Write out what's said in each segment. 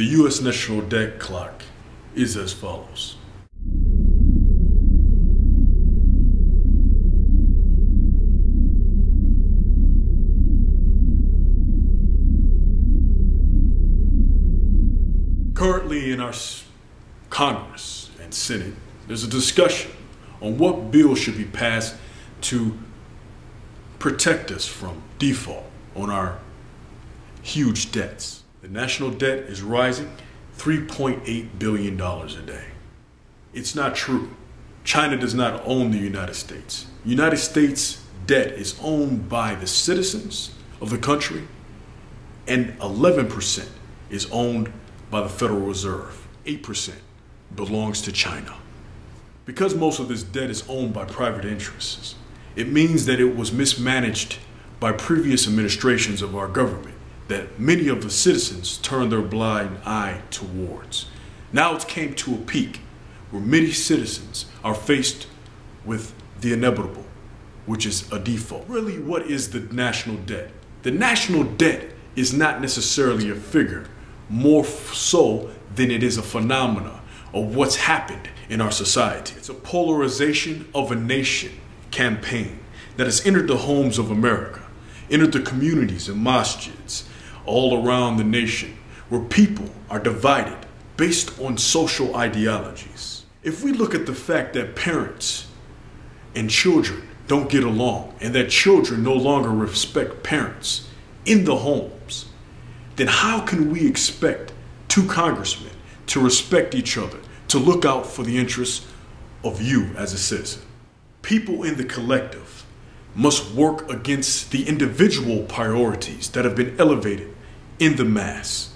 The U.S. national debt clock is as follows. Currently in our Congress and Senate, there's a discussion on what bill should be passed to protect us from default on our huge debts. The national debt is rising $3.8 billion a day. It's not true. China does not own the United States. United States debt is owned by the citizens of the country, and 11% is owned by the Federal Reserve. 8% belongs to China. Because most of this debt is owned by private interests, it means that it was mismanaged by previous administrations of our government that many of the citizens turned their blind eye towards. Now it's came to a peak where many citizens are faced with the inevitable, which is a default. Really, what is the national debt? The national debt is not necessarily a figure, more so than it is a phenomena of what's happened in our society. It's a polarization of a nation campaign that has entered the homes of America, entered the communities and masjids all around the nation, where people are divided based on social ideologies. If we look at the fact that parents and children don't get along and that children no longer respect parents in the homes, then how can we expect two congressmen to respect each other, to look out for the interests of you as a citizen? People in the collective must work against the individual priorities that have been elevated in the mass.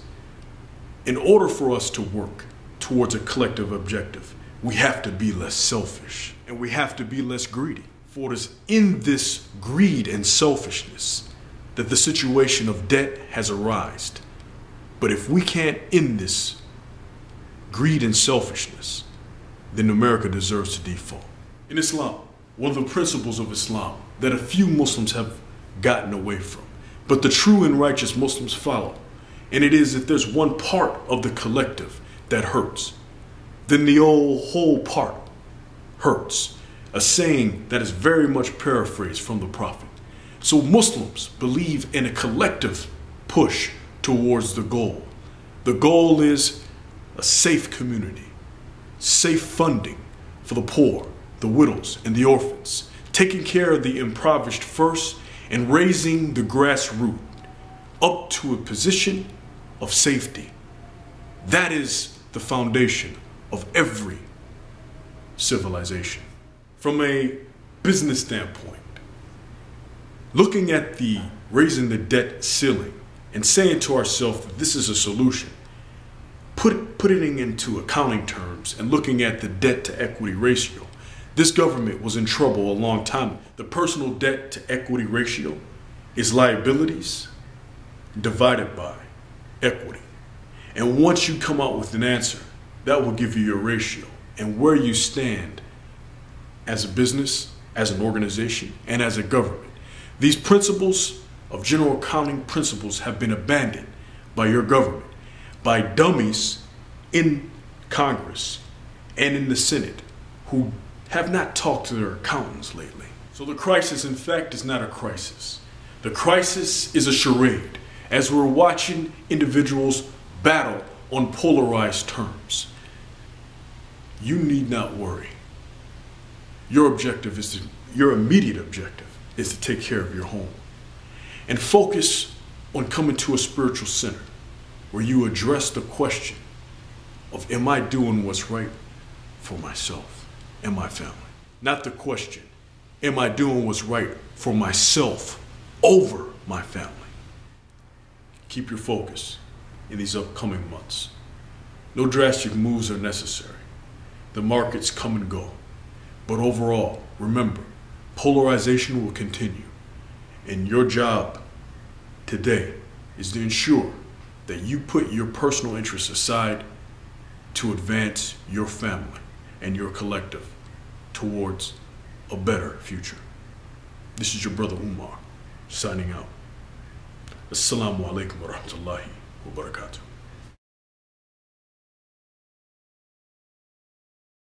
In order for us to work towards a collective objective, we have to be less selfish and we have to be less greedy. For it is in this greed and selfishness that the situation of debt has arisen. But if we can't end this greed and selfishness, then America deserves to default. In Islam, one of the principles of Islam that a few Muslims have gotten away from, but the true and righteous Muslims follow, and it is if there's one part of the collective that hurts, then the whole part hurts. A saying that is very much paraphrased from the Prophet. So Muslims believe in a collective push towards the goal. The goal is a safe community, safe funding for the poor, the widows, and the orphans, taking care of the impoverished first and raising the grassroots up to a position of safety. That is the foundation of every civilization. From a business standpoint, looking at the raising the debt ceiling and saying to ourselves that this is a solution, putting it into accounting terms and looking at the debt to equity ratio, this government was in trouble a long time ago. The personal debt to equity ratio is liabilities divided by equity. And once you come out with an answer, that will give you your ratio and where you stand as a business, as an organization, and as a government. These principles of general accounting principles have been abandoned by your government, by dummies in Congress and in the Senate who have not talked to their accountants lately. So the crisis, in fact, is not a crisis. The crisis is a charade as we're watching individuals battle on polarized terms. You need not worry. Your immediate objective is to take care of your home and focus on coming to a spiritual center where you address the question of, am I doing what's right for myself and my family? Not the question, am I doing what's right for myself over my family? Keep your focus in these upcoming months. No drastic moves are necessary. The markets come and go. But overall, remember, polarization will continue. And your job today is to ensure that you put your personal interests aside to advance your family and your collective towards a better future. This is your brother Umar, signing out. Assalamu alaikum wa rahmatullahi wa barakatuh.